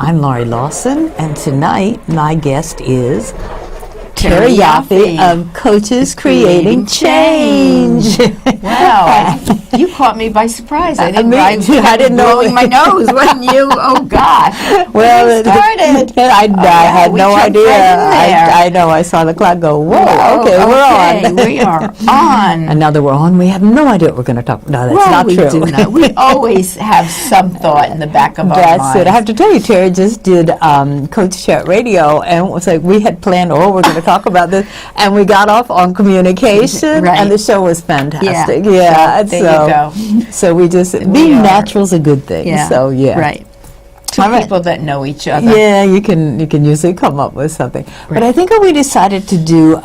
I'm Laurie Lawson, and tonight my guest is Terry Yoffe of Coaches Creating Change. Wow, you caught me by surprise. I didn't know. Blowing my nose when you. Oh gosh. Well, started. I had no idea. I know. I saw the clock go. Whoa. Okay, we're on. We are on. And now that we're on, we have no idea what we're going to talk about. No, that's not true. We do not. We always have some thought in the back of our minds. That's it. I have to tell you, Terry just did Coach Chat Radio, and it was like we had planned, we're going to talk about this, and we got off on communication, and the show was fantastic. Yeah. There you go. So we just, being natural is a good thing. Yeah. So, yeah. Right. Two people that know each other. Yeah, you can usually come up with something. Right. But I think what we decided to do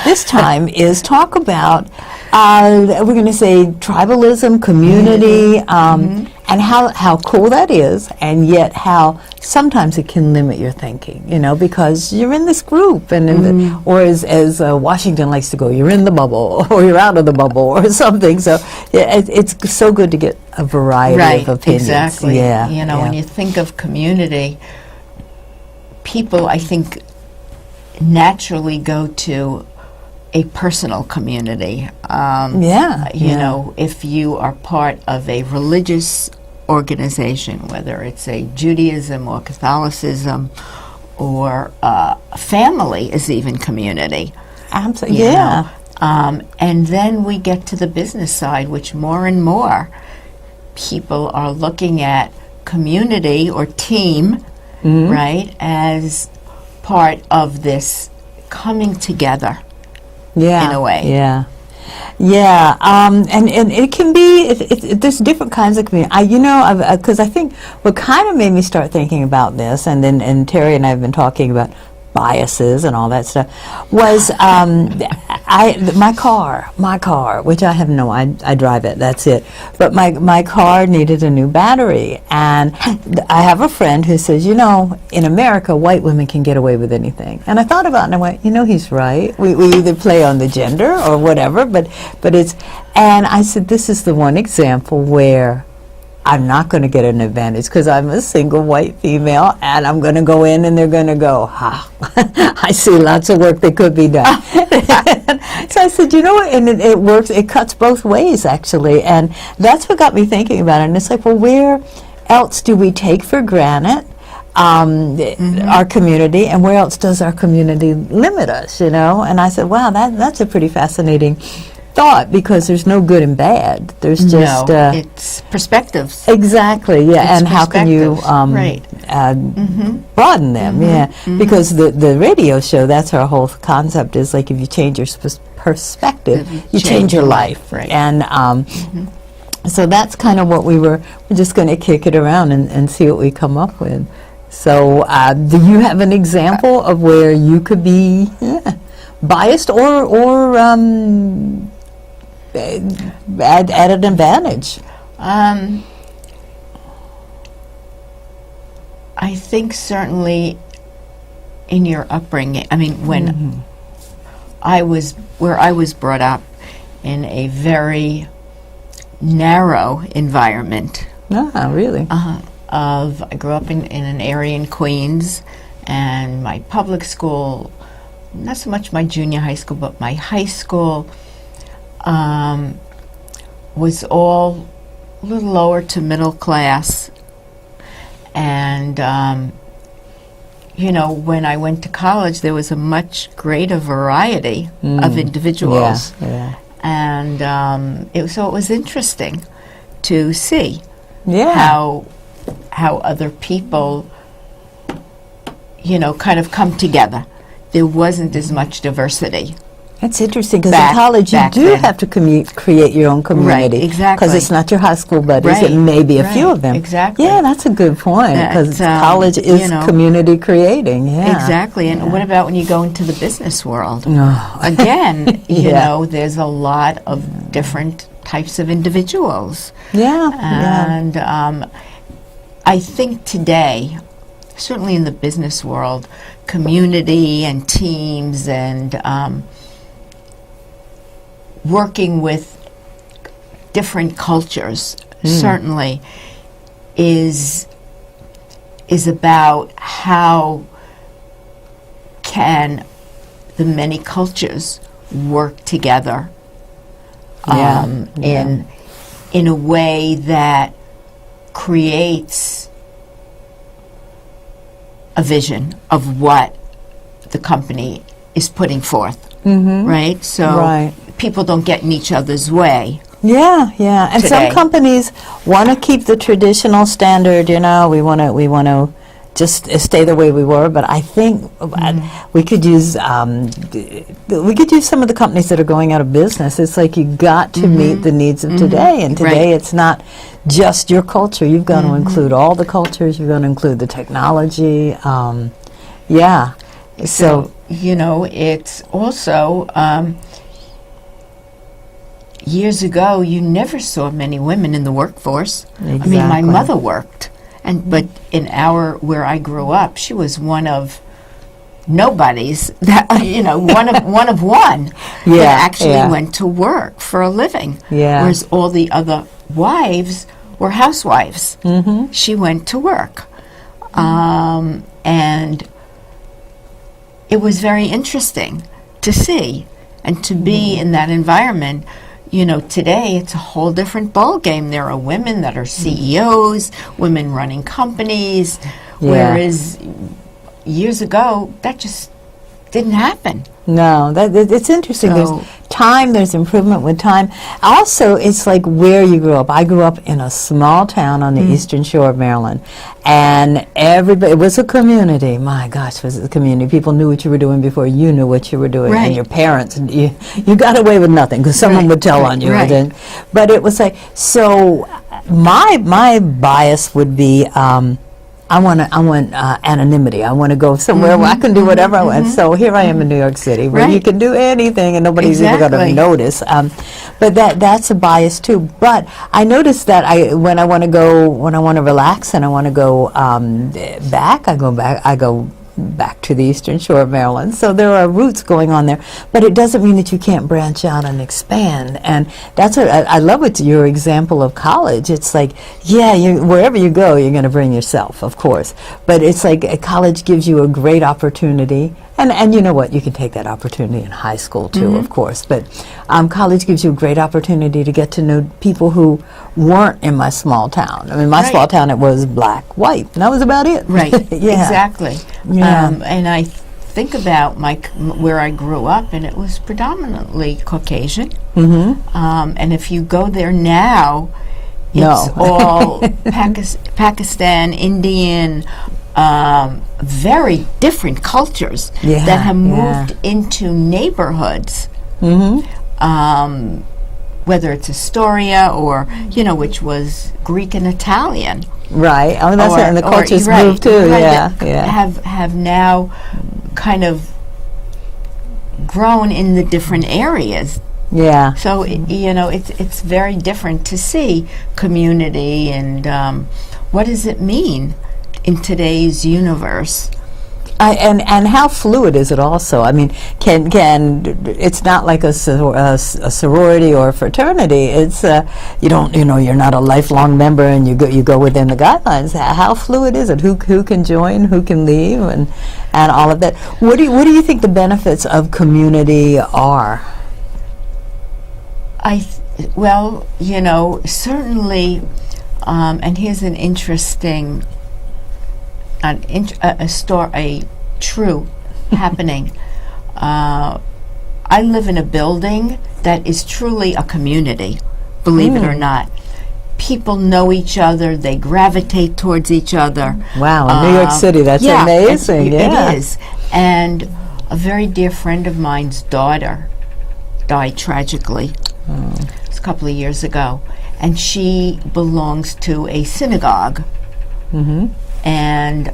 this time is talk about, we're going to say tribalism, community, and how cool that is, and yet how sometimes it can limit your thinking, because you're in this group, and or as Washington likes to go, you're in the bubble, or you're out of the bubble, or something. So it's so good to get a variety of opinions. Exactly. Yeah. When you think of community, people, I think, naturally go to a personal community. If you are part of a religious organization, whether it's a Judaism or Catholicism or family is even community. Absolutely. And then we get to the business side, which more and more people are looking at community or team, right, as part of this coming together. In a way. Yeah. And it can be, there's different kinds of community. Because I think what kind of made me start thinking about this, and Terry and I have been talking about biases and all that stuff, was my car, which I have I drive it, that's it. But my car needed a new battery, and I have a friend who says, in America, white women can get away with anything. And I thought about it, and I went, he's right. We either play on the gender or whatever, but it's, and I said, this is the one example where I'm not going to get an advantage because I'm a single white female, and I'm going to go in and they're going to go, I see lots of work that could be done. So I said, what, and it works, it cuts both ways, actually, and that's what got me thinking about it. And it's like, well, where else do we take for granted our community, and where else does our community limit us, And I said, wow, that's a pretty fascinating thought, because there's no good and bad. There's just it's perspectives. Exactly, yeah. And how can you broaden them? Because the radio show, that's our whole concept, is like if you change your perspective, you change your life. Right. And so that's kind of what we're just going to kick it around and see what we come up with. So do you have an example of where you could be biased or at an advantage? I think certainly in your upbringing. I mean, when I was brought up in a very narrow environment. Really? I grew up in an area in Queens, and my public school, not so much my junior high school, but my high school was all a little lower to middle class. And, when I went to college, there was a much greater variety of individuals. And it was interesting to see how other people, kind of come together. There wasn't as much diversity. That's interesting, because in college you do have to create your own community. Right, exactly. Because it's not your high school buddies, it may be a few of them. Exactly. Yeah, that's a good point, because college is community creating. Yeah. Exactly. And what about when you go into the business world? Again, there's a lot of different types of individuals. And I think today, certainly in the business world, community and teams and working with different cultures certainly is is about how can the many cultures work together in a way that creates a vision of what the company is putting forth, right? So people don't get in each other's way. Yeah, and today. some companies want to keep the traditional standard. You know, we want to just stay the way we were. But I think we could use some of the companies that are going out of business. It's like you got to meet the needs of today, and today it's not just your culture. You've got to include all the cultures. You've got to include the technology. So you know, it's also. Years ago, you never saw many women in the workforce. Exactly. I mean, my mother worked, but where I grew up, she was one of nobodies. That one of one that actually went to work for a living. Yeah. Whereas all the other wives were housewives. She went to work, and it was very interesting to see and to be in that environment. You know, today it's a whole different ball game. There are women that are CEOs, women running companies, whereas years ago that just didn't happen. No, it's interesting. There's time, there's improvement with time. Also, it's like where you grew up. I grew up in a small town on the eastern shore of Maryland, and everybody, it was a community. My gosh, it was a community. People knew what you were doing before you knew what you were doing. And your parents, you got away with nothing because someone would tell on you. But it was like, so my bias would be, I want anonymity. I want to go somewhere where I can do whatever I want. So here I am in New York City, where you can do anything and nobody's even going to notice. But that's a bias too. But I noticed that when I want to relax and I want to go back, I go back to the eastern shore of Maryland. So there are roots going on there, but it doesn't mean that you can't branch out and expand. And that's what I love with your example of college. It's like, wherever you go, you're going to bring yourself, of course. But it's like college gives you a great opportunity. And you know what? You can take that opportunity in high school, too, of course. But college gives you a great opportunity to get to know people who weren't in my small town. I mean, my small town, it was black, white, and that was about it. Right, exactly. And I think about where I grew up, and it was predominantly Caucasian. And if you go there now, it's all Pakistan, Indian, very different cultures that have moved into neighborhoods, whether it's Astoria or, which was Greek and Italian. Right. Oh, that's it. And the cultures moved too. Have now kind of grown in the different areas. Yeah. So, it's very different to see community and what does it mean in today's universe. And how fluid is it also? I mean, can it's not like a sorority or a fraternity. It's you're not a lifelong member and you go within the guidelines. How fluid is it? Who can join? Who can leave? And all of that. What do you think the benefits of community are? Certainly, and here's an interesting. A true happening. I live in a building that is truly a community, believe it or not. People know each other, they gravitate towards each other. Wow, in New York City, that's amazing. It is. And a very dear friend of mine's daughter died tragically. It was a couple of years ago. And she belongs to a synagogue. And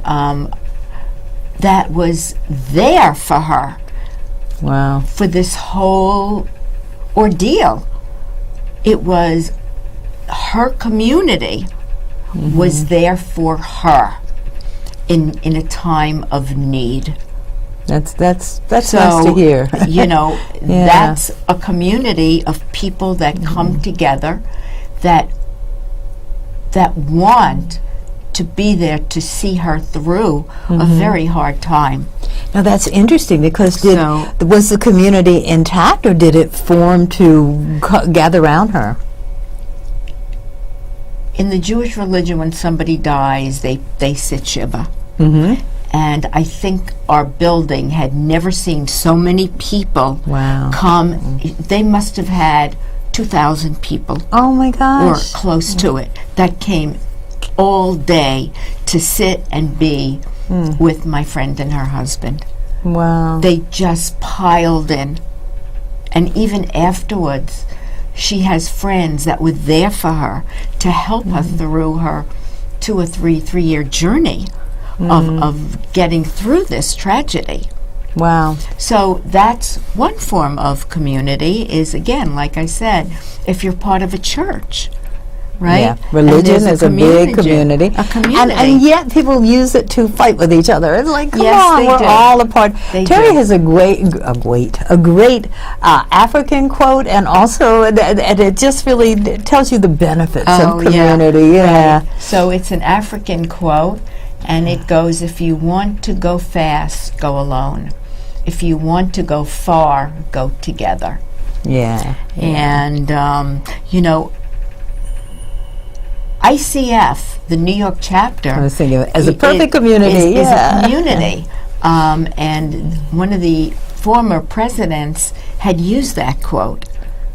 that was there for her. Wow. For this whole ordeal. It was her community was there for her in a time of need. That's nice to hear. That's a community of people that come together that want to be there to see her through a very hard time. Now that's interesting, because was the community intact, or did it form to gather around her? In the Jewish religion, when somebody dies, they sit Shiva. And I think our building had never seen so many people come. They must have had 2,000 people. Oh my gosh. Or close to it, that came all day to sit and be with my friend and her husband. Wow. They just piled in. And even afterwards, she has friends that were there for her to help her through her 2 or 3-year journey of getting through this tragedy. Wow. So that's one form of community, is, again, like I said, if you're part of a church, right? Yeah, religion is a big community. A community. And yet people use it to fight with each other. It's like, come on, we're all a part. Terry has a great African quote, and also and it just really tells you the benefits of community. Yeah. Right. So it's an African quote, and it goes, if you want to go fast, go alone. If you want to go far, go together. Yeah. And, you know, ICF, the New York chapter, I was thinking as a perfect community. Is a community. And one of the former presidents had used that quote.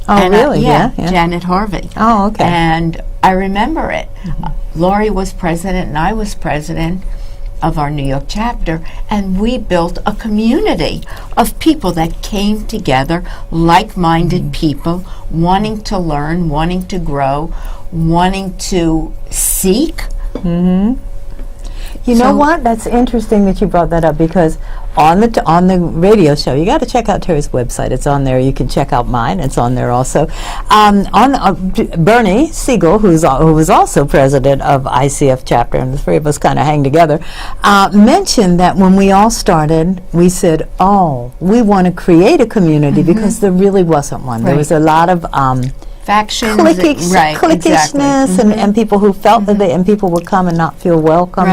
Oh, and, really? Janet Harvey. Oh, okay. And I remember it. Laurie was president, and I was president of our New York chapter, and we built a community of people that came together, like-minded people, wanting to learn, wanting to grow, wanting to seek. You know what? That's interesting that you brought that up, because on the radio show, you got to check out Terry's website. It's on there. You can check out mine. It's on there also. Bernie Siegel, who was also president of ICF chapter, and the three of us kind of hang together, mentioned that when we all started, we said, we want to create a community, because there really wasn't one. There was a lot of factions, cliquishness, and people who felt that and people would come and not feel welcome.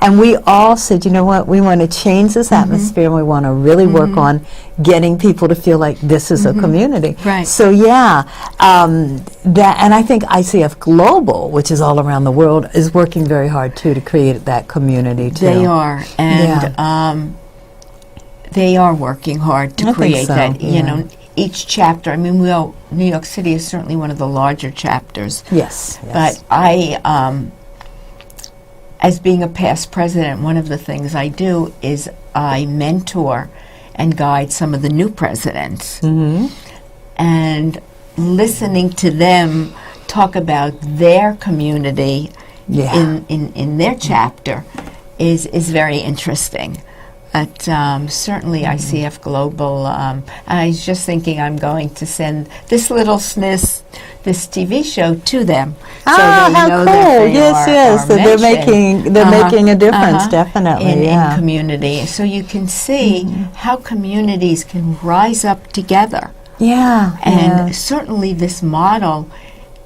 And we all said, you know what, we want to change this atmosphere, and we want to really work on getting people to feel like this is a community. So that, and I think ICF Global, which is all around the world, is working very hard too to create that community too. They are, and they are working hard to create that. You know, each chapter, I mean, New York City is certainly one of the larger chapters. Yes. But I, as being a past president, one of the things I do is I mentor and guide some of the new presidents. And listening to them talk about their community in their chapter is very interesting. But certainly ICF Global, I was just thinking I'm going to send this little this TV show to them. So they how know cool. That yes. So they're making a difference, definitely. In community. So you can see how communities can rise up together. And certainly this model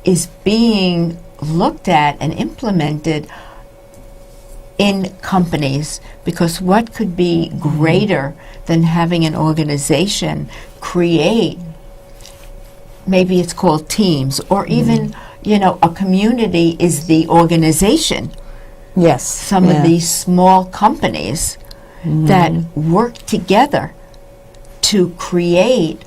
is being looked at and implemented in companies, because what could be greater than having an organization create, maybe it's called teams, or even, you know, a community is the organization. Some of these small companies that work together to create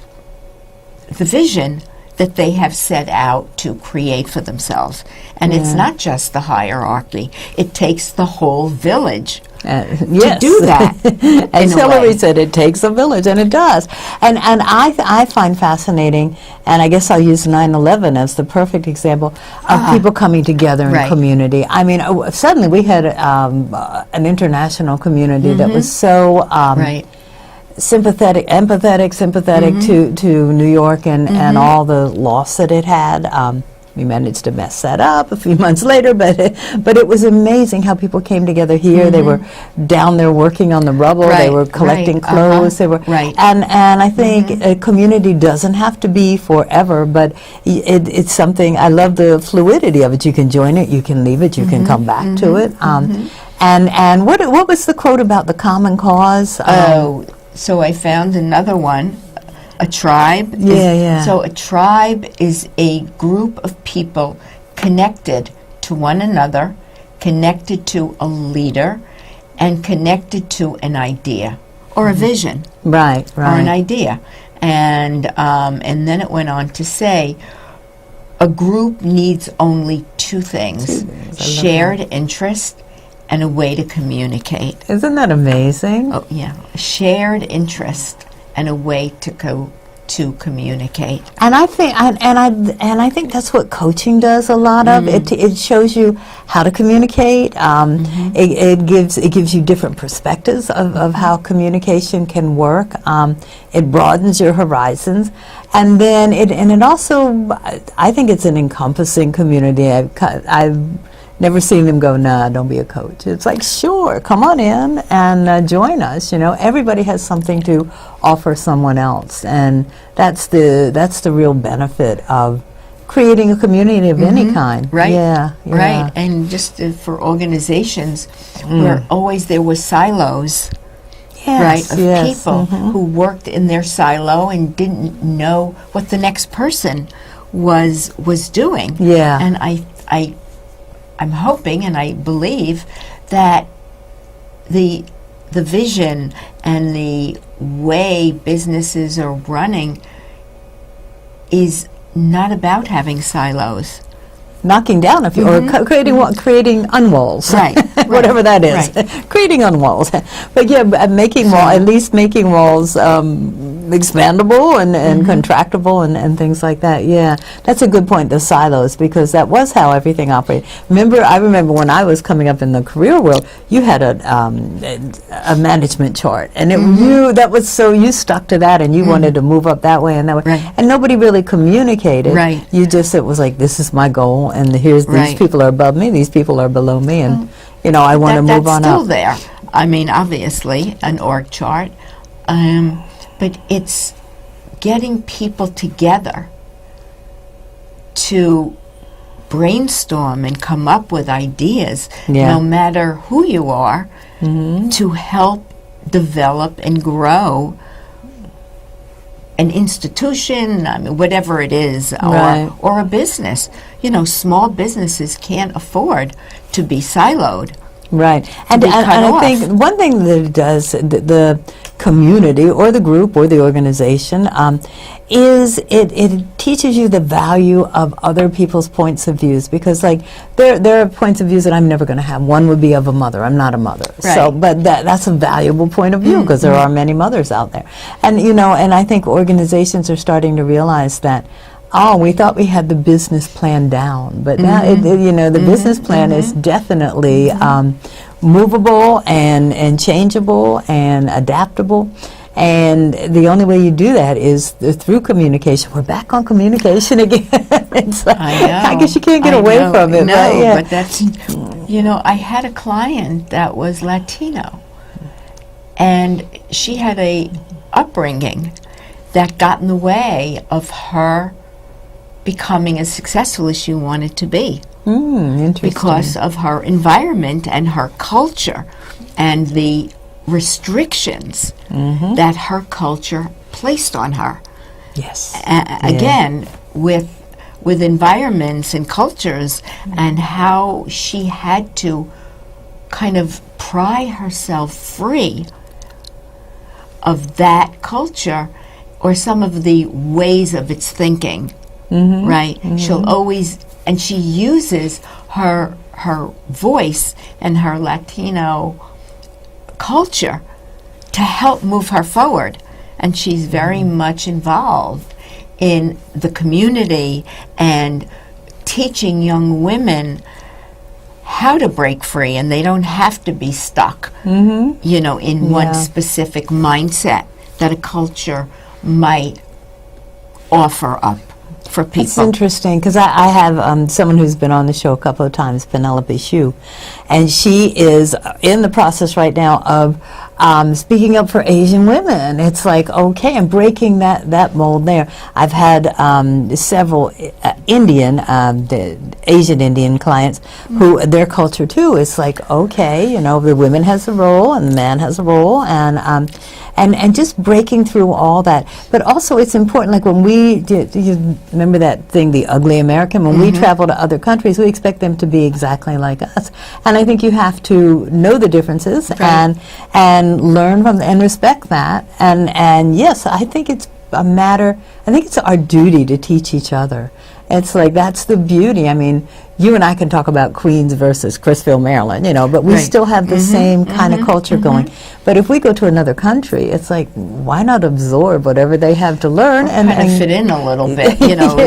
the vision that they have set out to create for themselves. And it's not just the hierarchy. It takes the whole village to do that. As Hillary said, it takes a village, and it does. And I find fascinating, and I guess I'll use 9/11 as the perfect example of people coming together in community. I mean, suddenly we had an international community that was so empathetic to New York and all the loss that it had. We managed to mess that up a few months later, but it was amazing how people came together here. They were down there working on the rubble. They were collecting clothes. They were and I think a community doesn't have to be forever, but it's something. I love the fluidity of it. You can join it, you can leave it, you can come back to it. And what was the quote about the common cause? So I found another one. A tribe. So a tribe is a group of people connected to one another, connected to a leader, and connected to an idea or a vision. Right. Or an idea. And then it went on to say, a group needs only two things: shared interest and a way to communicate. Isn't that amazing? Oh, yeah. Shared interest and a way to communicate. And I think I think that's what coaching does a lot of. It shows you how to communicate. It gives you different perspectives of how communication can work. It broadens your horizons, and then it also, I think it's an encompassing community. I've never seen them go, nah, don't be a coach. It's like, sure, come on in and join us. Everybody has something to offer someone else, and that's the real benefit of creating a community of any kind. Right. Yeah. Right. And just for organizations where always there were silos. Yes, of people who worked in their silo and didn't know what the next person was doing. Yeah. And I'm hoping and I believe that the vision and the way businesses are running is not about having silos. Knocking down a few, or creating unwalls, whatever that is, creating unwalls. But making at least making walls expandable and contractable and things like that. Yeah, that's a good point. The silos, because that was how everything operated. I remember when I was coming up in the career world, you had a management chart, and you stuck to that, and you wanted to move up that way and that way, and nobody really communicated. It was like, this is my goal. And here's these people are above me, these people are below me, and I want to move on up. That's still there. I mean, obviously, an org chart, but it's getting people together to brainstorm and come up with ideas, no matter who you are, to help develop and grow an institution, whatever it is, or a business. Small businesses can't afford to be siloed. Right. And I think one thing that it does, the community or the group or the organization, is it teaches you the value of other people's points of views, because there are points of views that I'm never going to have. One would be of a mother. I'm not a mother. But that's a valuable point of view, because there are many mothers out there. And and I think organizations are starting to realize that, we thought we had the business plan down, but now the business plan is definitely movable and changeable and adaptable. And the only way you do that is through communication. We're back on communication again. It's like, I guess you can't get away from it. No, but that's, I had a client that was Latino, and she had a upbringing that got in the way of her becoming as successful as she wanted to be. Interesting. Because of her environment and her culture and the restrictions that her culture placed on her. Yes. Again, with environments and cultures, and how she had to kind of pry herself free of that culture or some of the ways of its thinking. She'll always, and she uses her voice and her Latino culture to help move her forward. And she's very much involved in the community and teaching young women how to break free, and they don't have to be stuck, in one specific mindset that a culture might offer up. for people. It's interesting because I have someone who's been on the show a couple of times, Penelope Shue, and she is in the process right now of speaking up for Asian women. It's like, okay, and breaking that mold there. I've had several Asian Indian clients who their culture too is like, okay, the women has a role and the man has a role, and just breaking through all that. But also it's important, like when you remember that thing, The Ugly American? When we travel to other countries, we expect them to be exactly like us. And I think you have to know the differences and learn from and respect that. And yes, I think it's our duty to teach each other. It's like, that's the beauty. I mean, you and I can talk about Queens versus Crisfield, Maryland, but we still have the same kind of culture going. But if we go to another country, it's like, why not absorb whatever they have to learn and fit in a little bit, you don't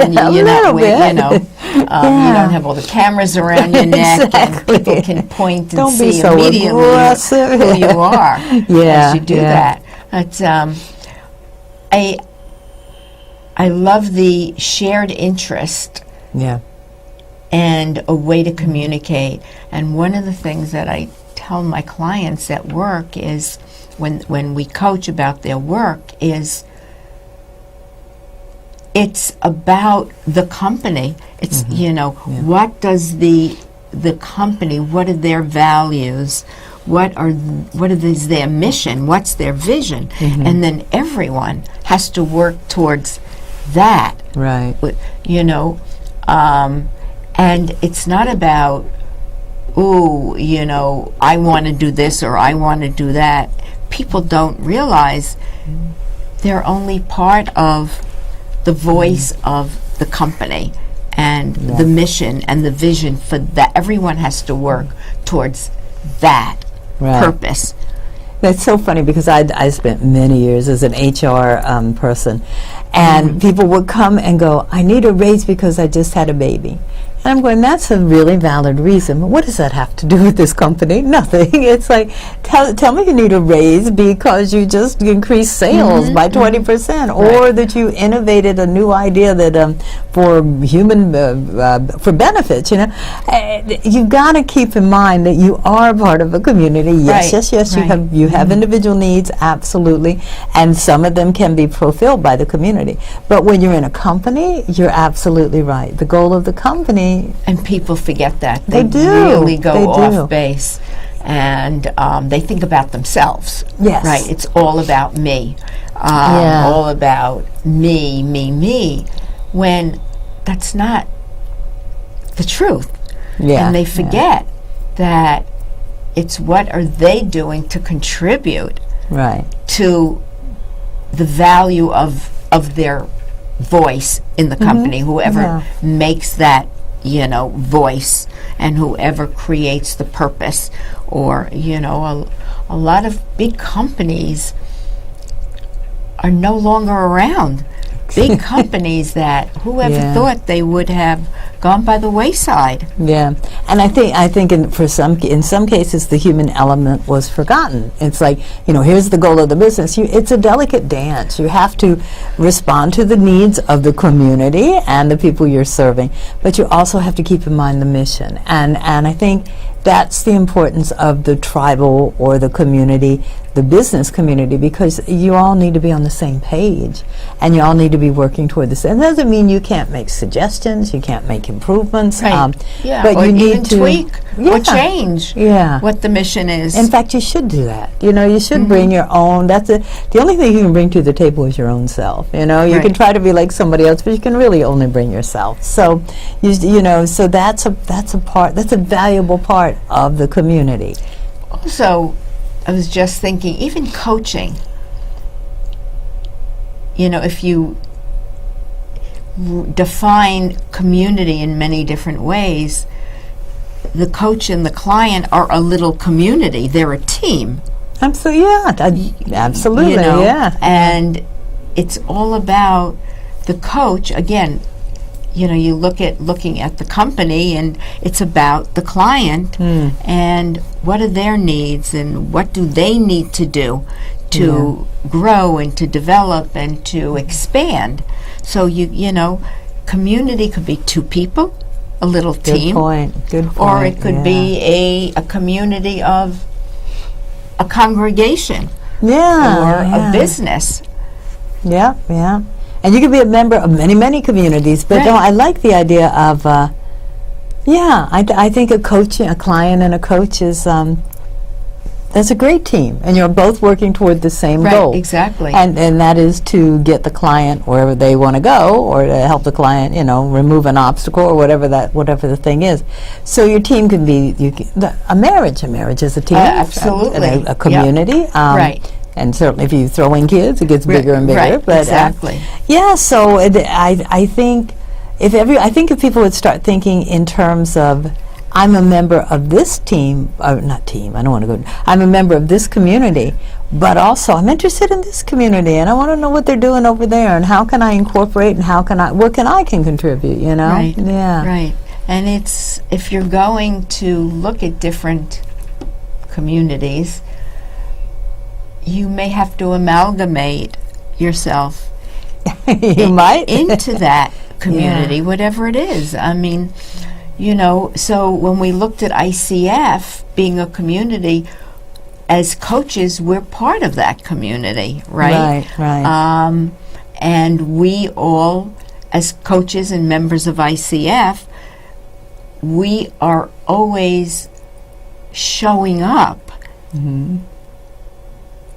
have all the cameras around your neck, and people can point and see so immediately who you are as you do that. But I love the shared interest. Yeah. And a way to communicate. And one of the things that I tell my clients at work is, when we coach about their work, is it's about the company. It's what does the company, what are their values, what is their mission, what's their vision, and then everyone has to work towards that. Right. And it's not about, I want to do this or I want to do that. People don't realize they're only part of the voice of the company and the mission and the vision for that. Everyone has to work towards that purpose. That's so funny because I spent many years as an HR person, and people would come and go, I need a raise because I just had a baby. And I'm going, that's a really valid reason. But what does that have to do with this company? Nothing. It's like, tell me you need a raise because you just increased sales by 20%, or that you innovated a new idea that for for benefits. You've got to keep in mind that you are part of a community. Yes. You have individual needs, absolutely, and some of them can be fulfilled by the community. But when you're in a company, you're absolutely right. The goal of the company. And people forget that. They do. Really go off base, and they think about themselves. Yes. Right. It's all about me. All about me. When that's not the truth. Yeah. And they forget that it's what are they doing to contribute to the value of their voice in the company. Whoever makes that voice, and whoever creates the purpose, or a lot of big companies are no longer around. Big companies that whoever thought they would have gone by the wayside. Yeah, and I think in some cases the human element was forgotten. It's like, here's the goal of the business. It's a delicate dance. You have to respond to the needs of the community and the people you're serving, but you also have to keep in mind the mission. And I think that's the importance of the tribal or the community, the business community, because you all need to be on the same page and you all need to be working toward this. And that doesn't mean you can't make suggestions, you can't make improvements, but or you need even to tweak or change what the mission is. In fact, you should do that. You should bring your own. The only thing you can bring to the table is your own self. You can try to be like somebody else, but you can really only bring yourself. So so that's a valuable part of the community. Also, I was just thinking, even coaching, if you define community in many different ways, the coach and the client are a little community. They're a team. Absolutely, And it's all about the coach. Again, you looking at the company, and it's about the client and what are their needs and what do they need to do to grow and to develop and to expand. So community could be 2 people, a little team. Good point. Or it could be a community of a congregation. Or a business. Yeah. And you can be a member of many communities, but no, I like the idea of, I think a client and a coach is, that's a great team, and you're both working toward the same goal. Right, exactly. And that is to get the client wherever they want to go, or to help the client, remove an obstacle, or whatever the thing is. So your team can be a marriage. A marriage is a team. Absolutely. And a community. Yep. Right. And certainly if you throw in kids, it gets bigger and bigger. Right, but, exactly. So I think if people would start thinking in terms of, I'm a member of this team, not team, I don't want to go, I'm a member of this community, but also I'm interested in this community, and I want to know what they're doing over there, and how can I incorporate, and what can I contribute, Right. Yeah. Right. And if you're going to look at different communities, you may have to amalgamate yourself you might into that community, whatever it is. I mean, so when we looked at ICF being a community, as coaches, we're part of that community, right? Right. And we all, as coaches and members of ICF, we are always showing up,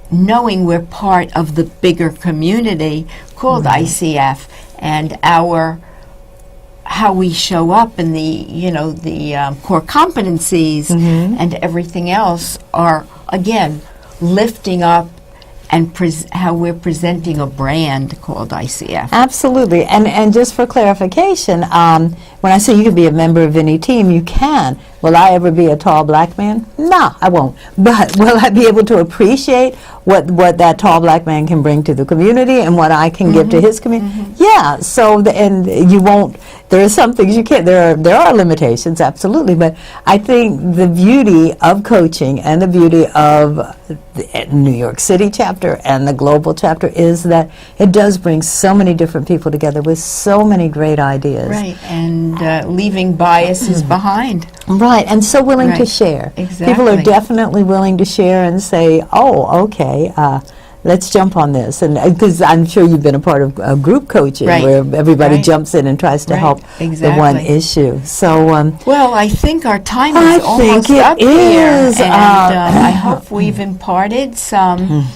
knowing we're part of the bigger community called ICF, and how we show up and the core competencies and everything else are, again, lifting up and how we're presenting a brand called ICF. Absolutely. And just for clarification, when I say you can be a member of any team, you can. Will I ever be a tall black man? No, I won't. But will I be able to appreciate what that tall black man can bring to the community and what I can give to his community? Yeah. So and you won't. There are some things you can't. There are limitations, absolutely. But I think the beauty of coaching and the beauty of the New York City chapter and the global chapter is that it does bring so many different people together with so many great ideas. Right. And leaving biases behind. Right, and so willing to share. Exactly. People are definitely willing to share and say, "Oh, okay, let's jump on this." And because I'm sure you've been a part of group coaching, where everybody jumps in and tries to help the one issue. So, well, I think our time is almost up here, and I hope we've imparted some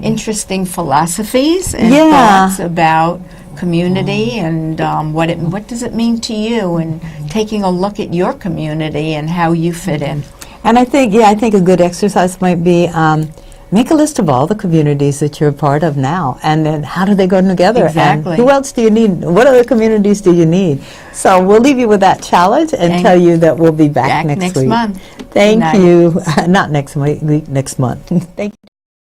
interesting philosophies and thoughts about community and what does it mean to you, and taking a look at your community and how you fit in. And I think a good exercise might be make a list of all the communities that you're a part of now, and then how do they go together? Exactly. And who else do you need? What other communities do you need? So we'll leave you with that challenge and tell you that we'll be back next week. Month. Thank you. Not next week, next month. Thank you.